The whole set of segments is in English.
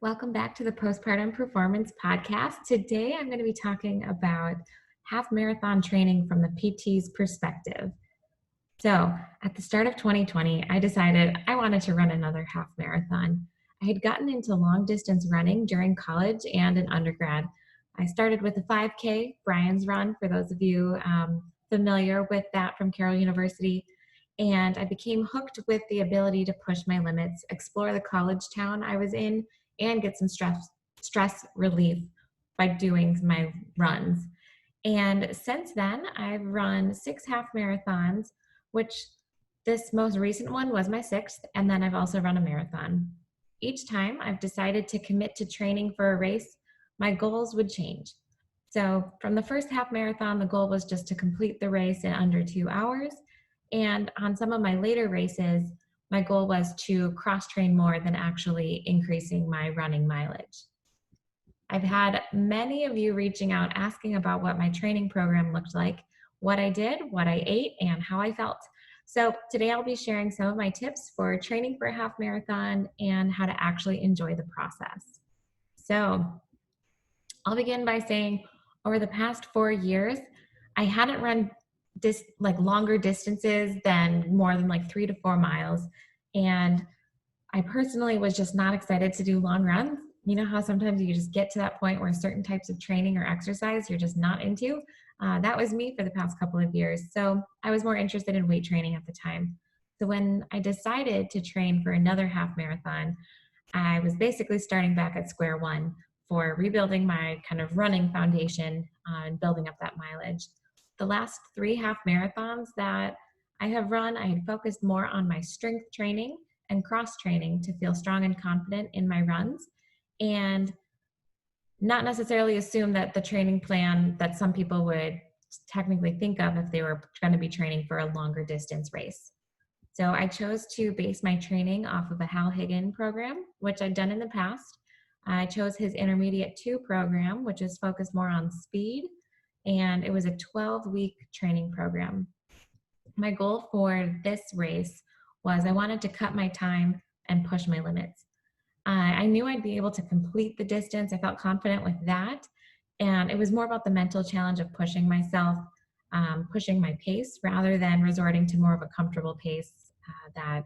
Welcome back to the Postpartum Performance Podcast. Today I'm going to be talking about half marathon training from the PT's perspective. So, at the start of 2020, I decided I wanted to run another half marathon. I had gotten into long distance running during college and in undergrad. I started with a 5K, Brian's Run, for those of you familiar with that from Carroll University. And I became hooked with the ability to push my limits, explore the college town I was in, and get some stress relief by doing my runs. And since then, I've run 6 half marathons, which this most recent one was my 6th, and then I've also run a marathon. Each time I've decided to commit to training for a race, my goals would change. So from the first half marathon, the goal was just to complete the race in under 2 hours. And on some of my later races, my goal was to cross-train more than actually increasing my running mileage. I've had many of you reaching out asking about what my training program looked like, what I did, what I ate, and how I felt. So today I'll be sharing some of my tips for training for a half marathon and how to actually enjoy the process. So I'll begin by saying over the past 4 years, I hadn't run longer distances than more than 3 to 4 miles. And I personally was just not excited to do long runs. You know how sometimes you just get to that point where certain types of training or exercise you're just not into? That was me for the past couple of years. So I was more interested in weight training at the time. So when I decided to train for another half marathon, I was basically starting back at square one for rebuilding my kind of running foundation and building up that mileage. The last 3 half marathons that I have run, I had focused more on my strength training and cross training to feel strong and confident in my runs, and not necessarily assume that the training plan that some people would technically think of if they were going to be training for a longer distance race. So I chose to base my training off of a Hal Higgin program, which I'd done in the past. I chose his Intermediate 2 program, which is focused more on speed, and it was a 12-week training program. My goal for this race was I wanted to cut my time and push my limits. I knew I'd be able to complete the distance. I felt confident with that. And it was more about the mental challenge of pushing myself, pushing my pace rather than resorting to more of a comfortable pace that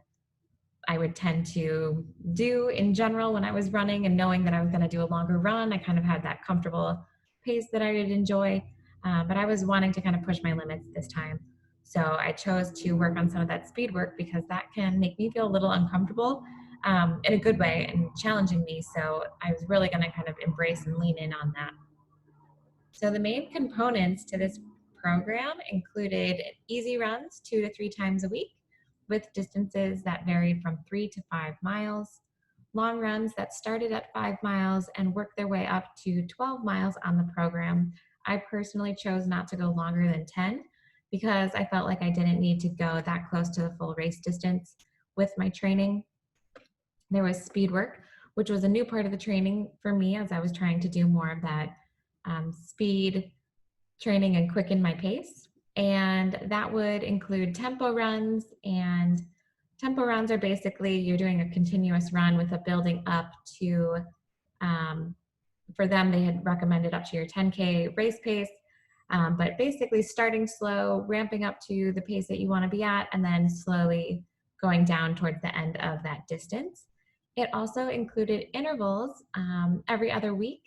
I would tend to do in general when I was running, and knowing that I was going to do a longer run. I kind of had that comfortable pace that I would enjoy, but I was wanting to kind of push my limits this time. So I chose to work on some of that speed work because that can make me feel a little uncomfortable in a good way and challenging me. So I was really going to kind of embrace and lean in on that. So the main components to this program included easy runs 2 to 3 times a week with distances that varied from 3 to 5 miles, long runs that started at 5 miles and worked their way up to 12 miles on the program. I personally chose not to go longer than 10 because I felt like I didn't need to go that close to the full race distance with my training. There was speed work, which was a new part of the training for me as I was trying to do more of that speed training and quicken my pace. And that would include tempo runs. And tempo runs are basically you're doing a continuous run with a building up to, for them, they had recommended up to your 10K race pace. But basically starting slow, ramping up to the pace that you want to be at, and then slowly going down towards the end of that distance. It also included intervals every other week,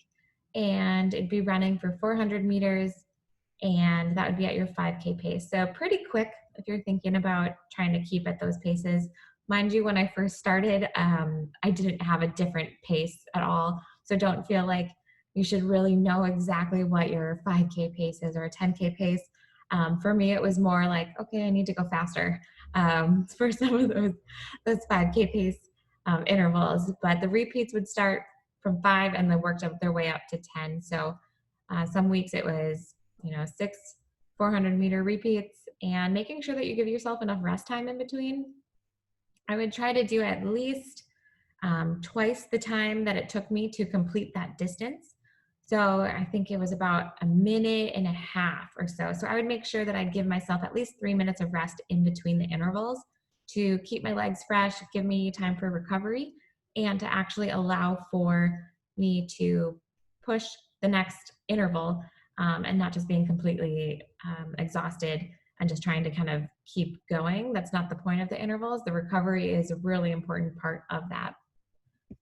and it'd be running for 400 meters, and that would be at your 5K pace. So pretty quick if you're thinking about trying to keep at those paces. Mind you, when I first started, I didn't have a different pace at all. So don't feel like you should really know exactly what your 5K pace is or a 10K pace. For me, it was more like, okay, I need to go faster for some of those 5K pace intervals. But the repeats would start from 5 and then worked up their way up to 10. So some weeks it was 6 400-meter repeats, and making sure that you give yourself enough rest time in between. I would try to do at least twice the time that it took me to complete that distance. So I think it was about 1.5 minutes or so. So I would make sure that I'd give myself at least 3 minutes of rest in between the intervals to keep my legs fresh, give me time for recovery, and to actually allow for me to push the next interval, and not just being completely exhausted and just trying to kind of keep going. That's not the point of the intervals. The recovery is a really important part of that.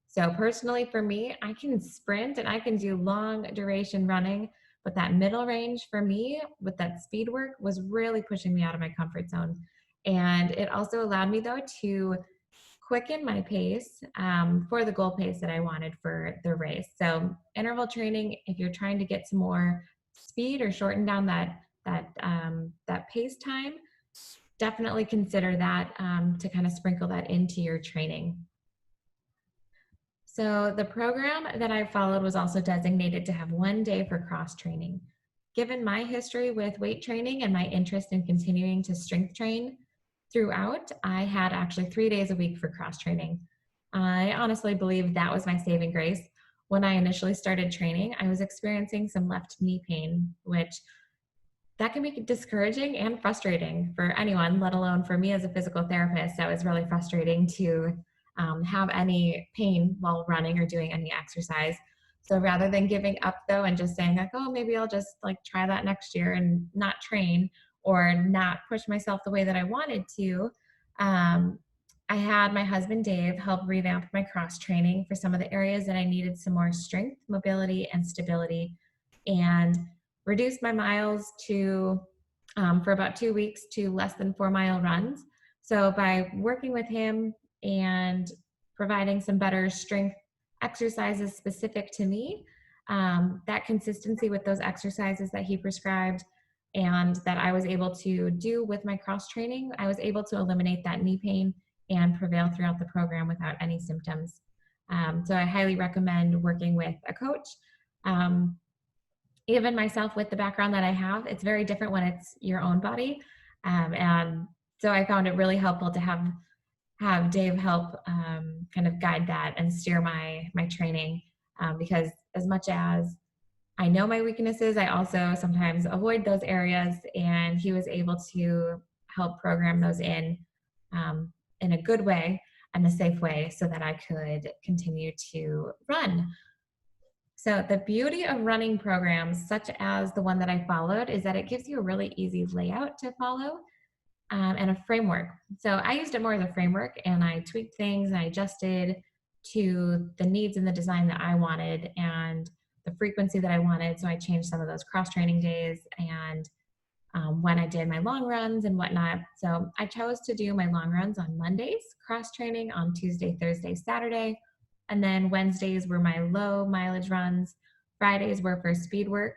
So personally for me, I can sprint and I can do long duration running, but that middle range for me with that speed work was really pushing me out of my comfort zone. And it also allowed me though to quicken my pace for the goal pace that I wanted for the race. So interval training, if you're trying to get some more speed or shorten down that pace time, definitely consider that to kind of sprinkle that into your training. So the program that I followed was also designated to have 1 day for cross training. Given my history with weight training and my interest in continuing to strength train throughout, I had actually 3 days a week for cross training. I honestly believe that was my saving grace. When I initially started training, I was experiencing some left knee pain, which that can be discouraging and frustrating for anyone, let alone for me as a physical therapist. That was really frustrating to have any pain while running or doing any exercise. So rather than giving up though and just saying like, oh, maybe I'll just like try that next year and not train or not push myself the way that I wanted to, I had my husband Dave help revamp my cross training for some of the areas that I needed some more strength, mobility, and stability, and reduced my miles to for about 2 weeks to less than 4 mile runs. So by working with him and providing some better strength exercises specific to me, that consistency with those exercises that he prescribed and that I was able to do with my cross training, I was able to eliminate that knee pain and prevail throughout the program without any symptoms. So I highly recommend working with a coach. Even myself with the background that I have, it's very different when it's your own body. And so I found it really helpful to have Dave help kind of guide that and steer my training, because as much as I know my weaknesses, I also sometimes avoid those areas, and he was able to help program those in a good way and a safe way so that I could continue to run. So the beauty of running programs such as the one that I followed is that it gives you a really easy layout to follow, and a framework. So I used it more as a framework, and I tweaked things and I adjusted to the needs and the design that I wanted and the frequency that I wanted. So I changed some of those cross training days and when I did my long runs and whatnot. So I chose to do my long runs on Mondays, cross training on Tuesday, Thursday, Saturday, and then Wednesdays were my low mileage runs. Fridays were for speed work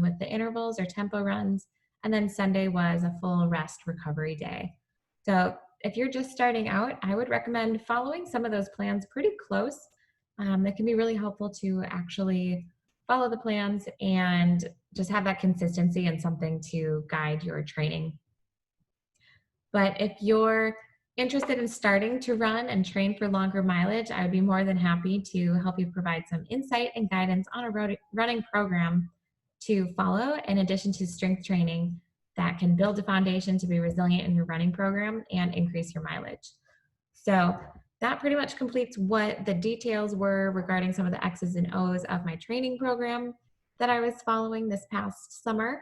with the intervals or tempo runs. And then Sunday was a full rest recovery day. So if you're just starting out, I would recommend following some of those plans pretty close. That can be really helpful to actually follow the plans and just have that consistency and something to guide your training. But if you're interested in starting to run and train for longer mileage, I would be more than happy to help you provide some insight and guidance on a running program to follow, in addition to strength training that can build a foundation to be resilient in your running program and increase your mileage. So that pretty much completes what the details were regarding some of the X's and O's of my training program that I was following this past summer.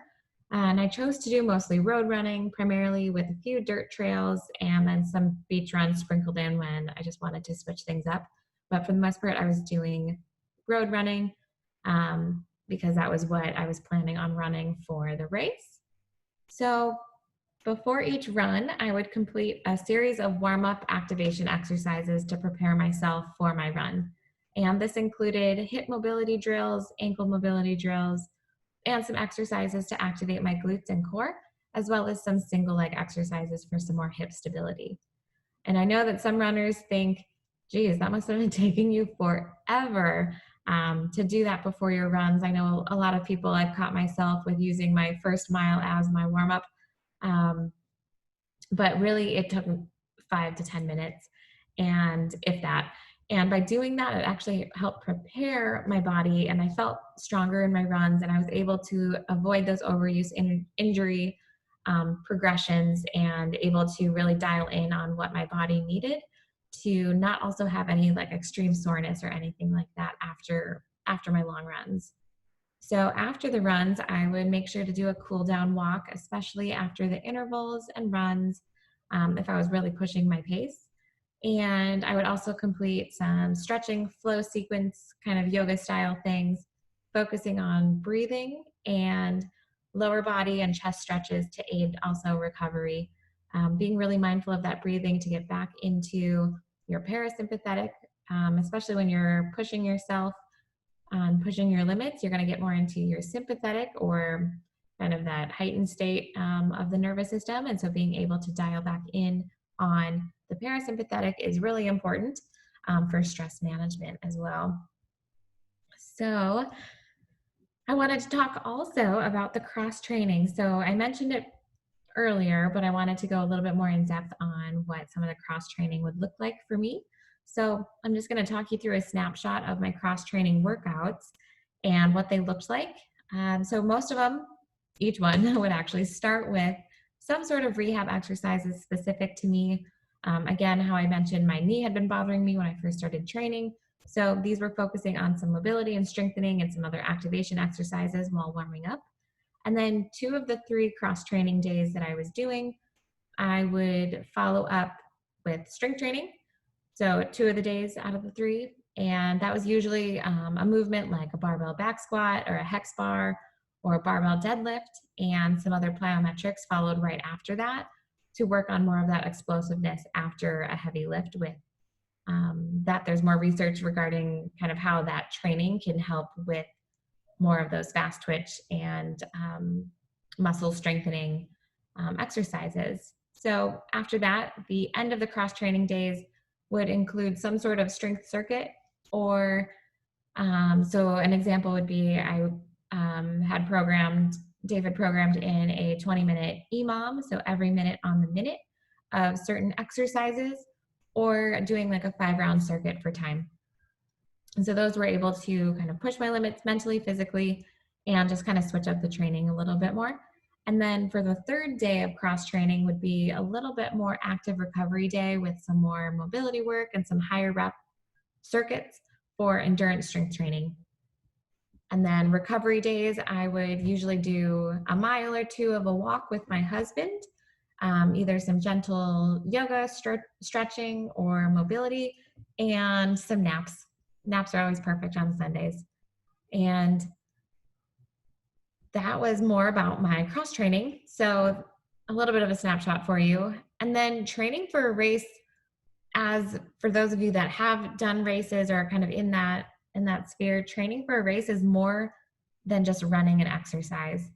And I chose to do mostly road running, primarily with a few dirt trails and then some beach runs sprinkled in when I just wanted to switch things up. But for the most part, I was doing road running because that was what I was planning on running for the race. So before each run, I would complete a series of warm-up activation exercises to prepare myself for my run. And this included hip mobility drills, ankle mobility drills, and some exercises to activate my glutes and core, as well as some single leg exercises for some more hip stability. And I know that some runners think, geez, that must have been taking you forever to do that before your runs. I know a lot of people, I've caught myself with using my first mile as my warm-up, but really it took 5 to 10 minutes, and if that. And by doing that, it actually helped prepare my body, and I felt stronger in my runs, and I was able to avoid those overuse injury progressions and able to really dial in on what my body needed to not also have any like extreme soreness or anything like that after my long runs. So after the runs, I would make sure to do a cool down walk, especially after the intervals and runs, if I was really pushing my pace. And I would also complete some stretching flow sequence kind of yoga style things, focusing on breathing and lower body and chest stretches to aid also recovery. Being really mindful of that breathing to get back into your parasympathetic, especially when you're pushing yourself on pushing your limits, you're going to get more into your sympathetic or kind of that heightened state of the nervous system. And so being able to dial back in on the parasympathetic is really important for stress management as well. So I wanted to talk also about the cross training. So I mentioned it earlier, but I wanted to go a little bit more in depth on what some of the cross training would look like for me. So I'm just going to talk you through a snapshot of my cross training workouts and what they looked like. So most of them, each one would actually start with some sort of rehab exercises specific to me. Again, how I mentioned my knee had been bothering me when I first started training. So these were focusing on some mobility and strengthening and some other activation exercises while warming up. And then 2 of the 3 cross training days that I was doing, I would follow up with strength training. So 2 of the days out of the 3. And that was usually a movement like a barbell back squat or a hex bar or a barbell deadlift, and some other plyometrics followed right after that to work on more of that explosiveness after a heavy lift with that. There's more research regarding kind of how that training can help with more of those fast twitch and muscle strengthening exercises. So after that, the end of the cross training days would include some sort of strength circuit, or so an example would be Dave had programmed in a 20-minute EMOM, so every minute on the minute of certain exercises, or doing like a 5-round circuit for time. And so those were able to kind of push my limits mentally, physically, and just kind of switch up the training a little bit more. And then for the 3rd day of cross training would be a little bit more active recovery day with some more mobility work and some higher rep circuits for endurance strength training. And then recovery days, I would usually do a mile or 2 of a walk with my husband, either some gentle yoga, stretching, or mobility, and some naps. Naps are always perfect on Sundays. And that was more about my cross training. So a little bit of a snapshot for you. And then training for a race, as for those of you that have done races or are kind of in that sphere, training for a race is more than just running and exercise.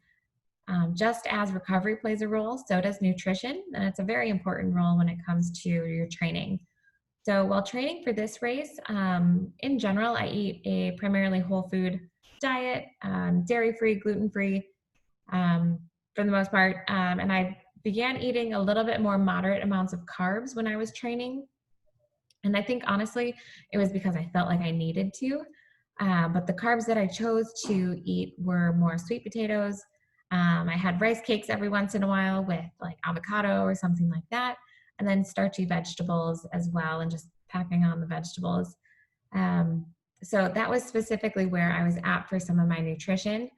Just as recovery plays a role, so does nutrition, and it's a very important role when it comes to your training. So while training for this race, in general, I eat a primarily whole food diet, dairy-free, gluten-free, for the most part. And I began eating a little bit more moderate amounts of carbs when I was training. And I think honestly, it was because I felt like I needed to. But the carbs that I chose to eat were more sweet potatoes. I had rice cakes every once in a while with like avocado or something like that. And then starchy vegetables as well, and just packing on the vegetables. So that was specifically where I was at for some of my nutrition.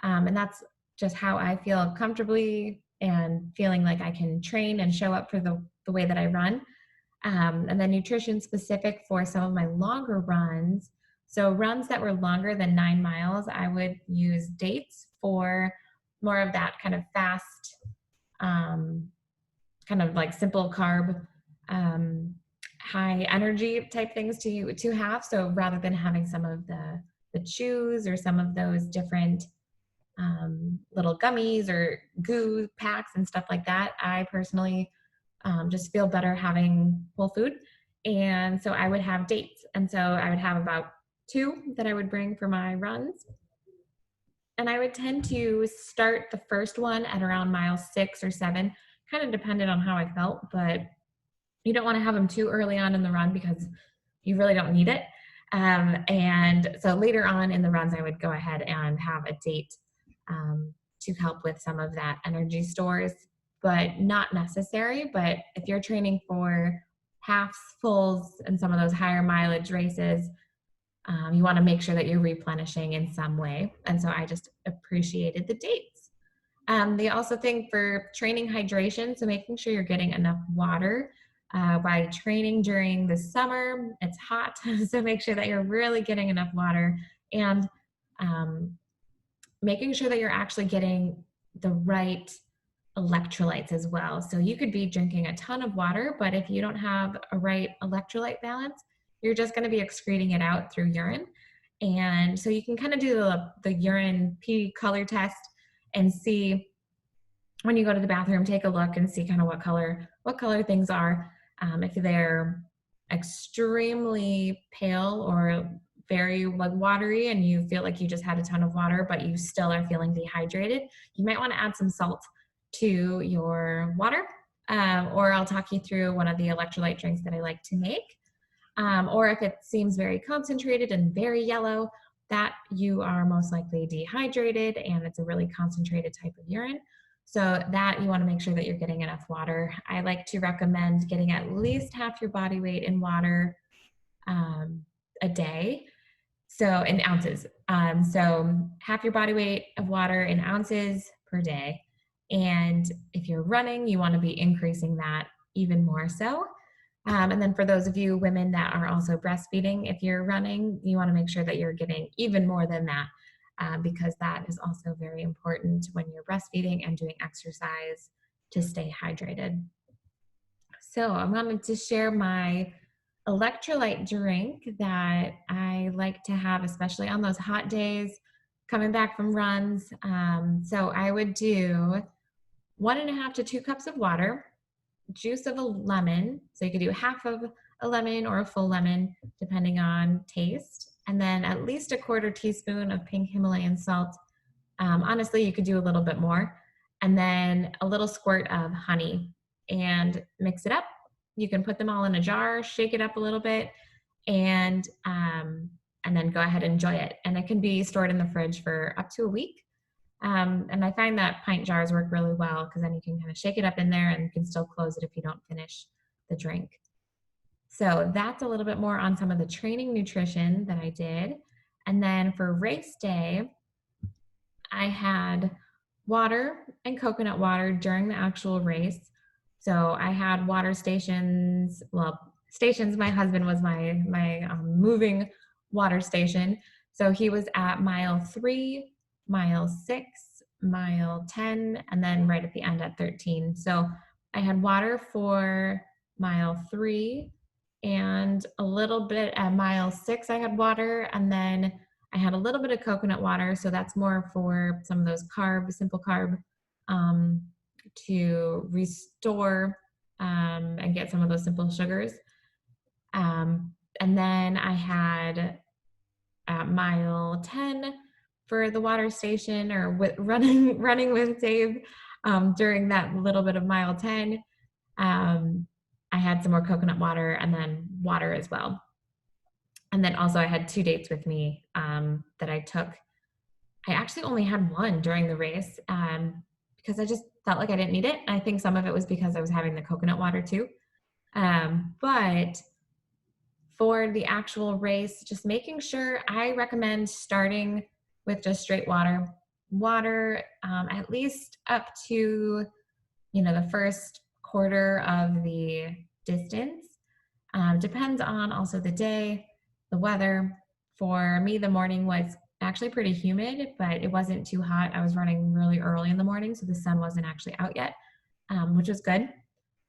And that's just how I feel comfortably and feeling like I can train and show up for the way that I run. And then nutrition specific for some of my longer runs. So runs that were longer than 9 miles, I would use dates for more of that kind of fast, kind of like simple carb, high energy type things to have. So rather than having some of the chews or some of those different little gummies or goo packs and stuff like that, I personally just feel better having whole food. And so I would have dates. And so I would have about 2 that I would bring for my runs. And I would tend to start the first one at around mile 6 or 7, kind of depended on how I felt, but you don't want to have them too early on in the run because you really don't need it. And so later on in the runs, I would go ahead and have a date to help with some of that energy stores, but not necessary. But if you're training for halves, fulls, and some of those higher mileage races, you want to make sure that you're replenishing in some way. And so I just appreciated the dates. They also think for training hydration, so making sure you're getting enough water. By training during the summer, it's hot, so make sure that you're really getting enough water, and making sure that you're actually getting the right electrolytes as well. So you could be drinking a ton of water, but if you don't have a right electrolyte balance, you're just going to be excreting it out through urine. And so you can kind of do the urine pee color test and see when you go to the bathroom, take a look and see kind of what color things are. If they're extremely pale or very like watery and you feel like you just had a ton of water, but you still are feeling dehydrated, you might want to add some salt to your water. Or I'll talk you through one of the electrolyte drinks that I like to make. Or if it seems very concentrated and very yellow, that you are most likely dehydrated and it's a really concentrated type of urine. So that you want to make sure that you're getting enough water. I like to recommend getting at least half your body weight in water a day. So in ounces. So half your body weight of water in ounces per day. And if you're running, you want to be increasing that even more so. And then for those of you women that are also breastfeeding, if you're running, you want to make sure that you're getting even more than that, because that is also very important when you're breastfeeding and doing exercise to stay hydrated. So I wanted to share my electrolyte drink that I like to have, especially on those hot days coming back from runs. So I would do 1.5 to 2 cups of water, juice of a lemon. So you could do half of a lemon or a full lemon, depending on taste. And then at least a 1/4 teaspoon of pink Himalayan salt. Honestly, you could do a little bit more. And then a little squirt of honey and mix it up. You can put them all in a jar, shake it up a little bit, and then go ahead and enjoy it. And it can be stored in the fridge for up to a week. And I find that pint jars work really well because then you can kind of shake it up in there and you can still close it if you don't finish the drink. So that's a little bit more on some of the training nutrition that I did. And then for race day, I had water and coconut water during the actual race. So I had water stations, stations. My husband was my moving water station. So he was at mile 3, mile 6, mile 10, and then right at the end at 13. So I had water for mile 3 and a little bit at mile 6 I had water, and then I had a little bit of coconut water. So that's more for some of those simple carb, to restore and get some of those simple sugars. And then I had at mile 10 for the water station, or running with Dave during that little bit of mile 10. I had some more coconut water and then water as well. And then also I had 2 dates with me that I took. I actually only had one during the race because I just felt like I didn't need it. I think some of it was because I was having the coconut water too. But for the actual race, just making sure, I recommend starting with just straight water. At least up to, the first 1/4 of the distance. Depends on also the day, the weather. For me, the morning was actually pretty humid, but it wasn't too hot. I was running really early in the morning, so the sun wasn't actually out yet, which was good.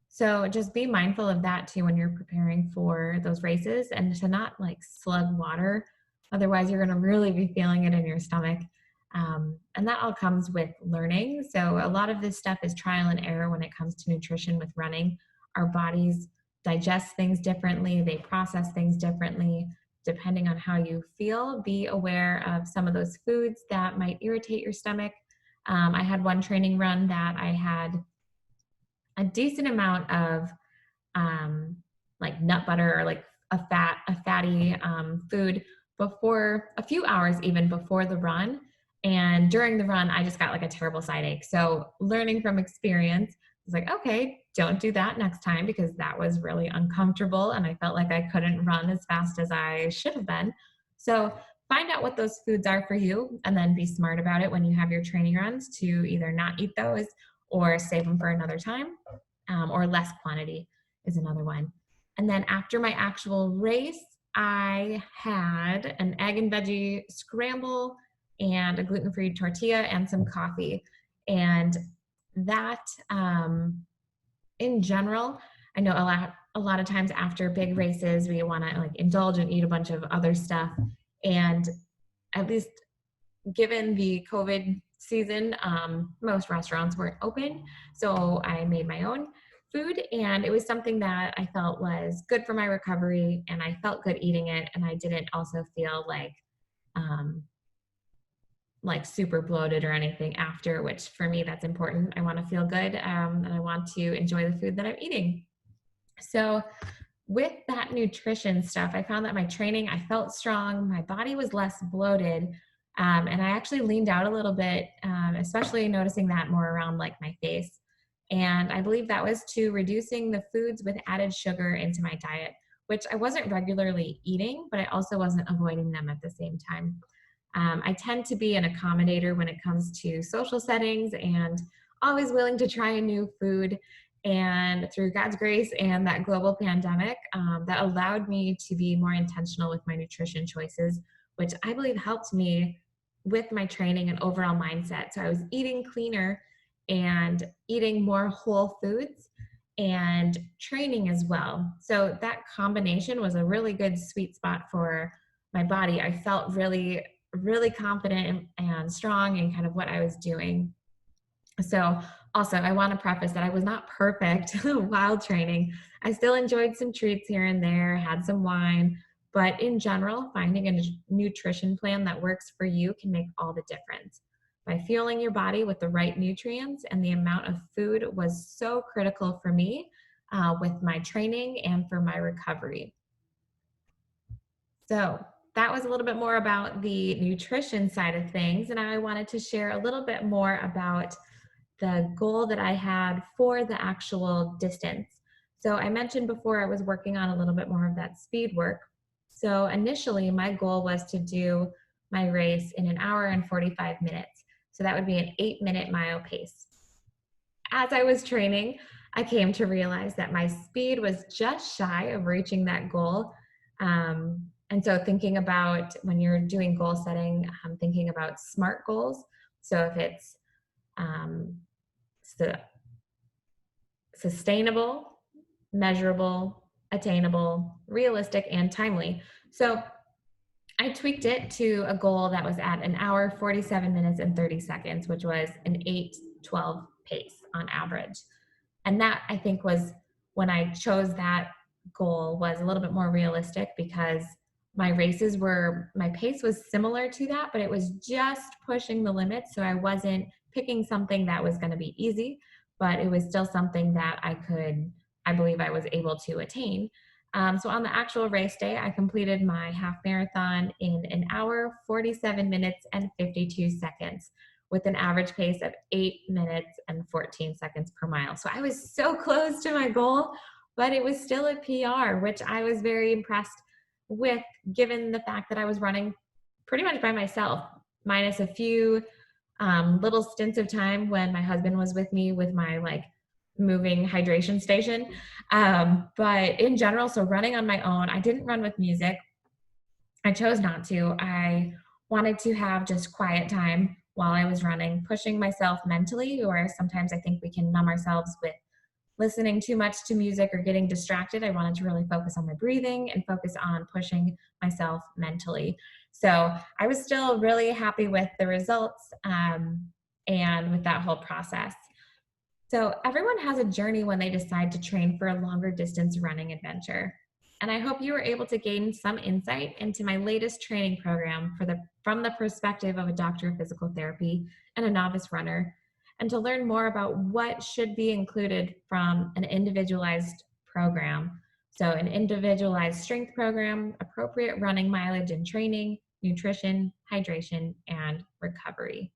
So just be mindful of that too when you're preparing for those races, and to not like slug water. Otherwise, you're going to really be feeling it in your stomach. And that all comes with learning. So a lot of this stuff is trial and error when it comes to nutrition with running. Our bodies digest things differently. They process things differently depending on how you feel. Be aware of some of those foods that might irritate your stomach. I had one training run that I had a decent amount of like nut butter, or like a fatty food before, a few hours even before the run. And during the run, I just got like a terrible side ache. So learning from experience, was like, okay, don't do that next time, because that was really uncomfortable and I felt like I couldn't run as fast as I should have been. So find out what those foods are for you and then be smart about it when you have your training runs to either not eat those or save them for another time, or less quantity is another one. And then after my actual race, I had an egg and veggie scramble and a gluten-free tortilla and some coffee. And that, in general, I know a lot of times after big races, we want to like indulge and eat a bunch of other stuff. And at least given the COVID season, most restaurants weren't open. So I made my own food, and it was something that I felt was good for my recovery, and I felt good eating it. And I didn't also feel um, like super bloated or anything after, which for me, that's important. I want to feel good, and I want to enjoy the food that I'm eating. So with that nutrition stuff, I found that my training, I felt strong, my body was less bloated, and I actually leaned out a little bit, especially noticing that more around like my face. And I believe that was to reducing the foods with added sugar into my diet, which I wasn't regularly eating, but I also wasn't avoiding them at the same time. I tend to be an accommodator when it comes to social settings and always willing to try a new food. And through God's grace and that global pandemic, that allowed me to be more intentional with my nutrition choices, which I believe helped me with my training and overall mindset. So I was eating cleaner and eating more whole foods and training as well. So that combination was a really good sweet spot for my body. I felt really confident and strong in kind of what I was doing. So also, I want to preface that I was not perfect while training. I still enjoyed some treats here and there, had some wine, but in general, finding a nutrition plan that works for you can make all the difference. By fueling your body with the right nutrients, and the amount of food was so critical for me with my training and for my recovery. So that was a little bit more about the nutrition side of things. And I wanted to share a little bit more about the goal that I had for the actual distance. So I mentioned before I was working on a little bit more of that speed work. So initially my goal was to do my race in an hour and 45 minutes. So that would be an 8-minute mile pace. As I was training, I came to realize that my speed was just shy of reaching that goal. And so thinking about when you're doing goal setting, thinking about SMART goals. So if it's sustainable, measurable, attainable, realistic, and timely. So I tweaked it to a goal that was at an hour, 47 minutes, and 30 seconds, which was an 8:12 pace on average. And that, I think, was when I chose that goal, was a little bit more realistic, because my pace was similar to that, but it was just pushing the limits. So I wasn't picking something that was going to be easy, but it was still something that I believe I was able to attain. So on the actual race day, I completed my half marathon in an hour, 47 minutes, and 52 seconds with an average pace of 8 minutes and 14 seconds per mile. So I was so close to my goal, but it was still a PR, which I was very impressed with, given the fact that I was running pretty much by myself, minus a few little stints of time when my husband was with me with my moving hydration station. But in general, so running on my own, I didn't run with music. I chose not to. I wanted to have just quiet time while I was running, pushing myself mentally, or sometimes I think we can numb ourselves with listening too much to music or getting distracted. I wanted to really focus on my breathing and focus on pushing myself mentally. So I was still really happy with the results and with that whole process. So everyone has a journey when they decide to train for a longer distance running adventure. And I hope you were able to gain some insight into my latest training program from the perspective of a doctor of physical therapy and a novice runner, and to learn more about what should be included from an individualized program. So an individualized strength program, appropriate running mileage and training, nutrition, hydration, and recovery.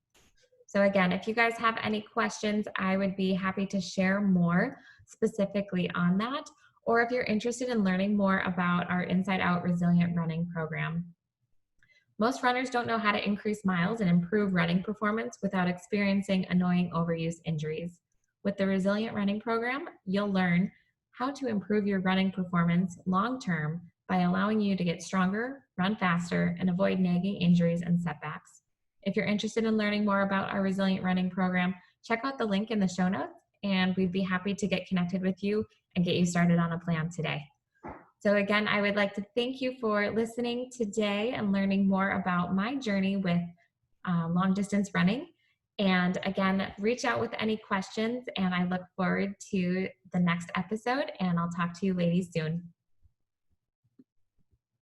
So again, if you guys have any questions, I would be happy to share more specifically on that. Or if you're interested in learning more about our Inside Out Resilient Running program. Most runners don't know how to increase miles and improve running performance without experiencing annoying overuse injuries. With the Resilient Running program, you'll learn how to improve your running performance long term by allowing you to get stronger, run faster, and avoid nagging injuries and setbacks. If you're interested in learning more about our Resilient Running program, check out the link in the show notes, and we'd be happy to get connected with you and get you started on a plan today. So again, I would like to thank you for listening today and learning more about my journey with long distance running. And again, reach out with any questions, and I look forward to the next episode, and I'll talk to you ladies soon.